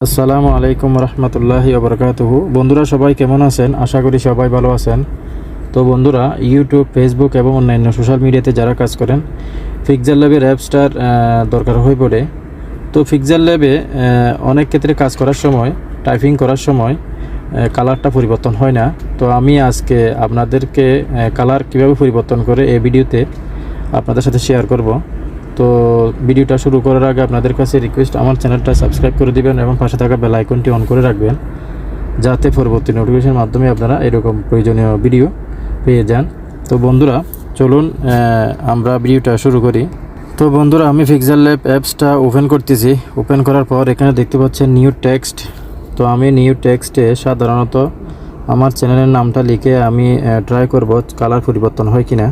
আসসালামু আলাইকুম রহমতুল্লাহি ওবরাকাতুহু। বন্ধুরা সবাই কেমন আছেন? আশা করি সবাই ভালো আছেন। তো বন্ধুরা, ইউটিউব, ফেসবুক এবং অন্যান্য সোশ্যাল মিডিয়াতে যারা কাজ করেন, পিক্সেল ল্যাবের অ্যাপসটার দরকার হয়ে পড়ে। তো পিক্সেল ল্যাবে অনেক ক্ষেত্রে কাজ করার সময়, টাইপিং করার সময় কালারটা পরিবর্তন হয় না। তো আমি আজকে আপনাদেরকে কালার কীভাবে পরিবর্তন করে এই ভিডিওতে আপনাদের সাথে শেয়ার করব। তো ভিডিওটা শুরু করার আগে আপনাদের কাছে রিকোয়েস্ট, আমার চ্যানেলটা সাবস্ক্রাইব করে দিবেন এবং পাশে থাকা বেল আইকনটি অন করে রাখবেন, যাতে পরবর্তী নোটিফিকেশনের মাধ্যমে আপনারা এরকম প্রয়োজনীয় ভিডিও পেয়ে যান। তো বন্ধুরা চলুন আমরা ভিডিওটা শুরু করি। তো বন্ধুরা, আমি পিক্সেল ল্যাব অ্যাপসটা ওপেন করতেছি। ওপেন করার পর এখানে দেখতে পাচ্ছেন নিউ টেক্সট। তো আমি নিউ টেক্সটে সাধারণত আমার চ্যানেলের নামটা লিখে আমি ট্রাই করব কালার পরিবর্তন হয় কিনা।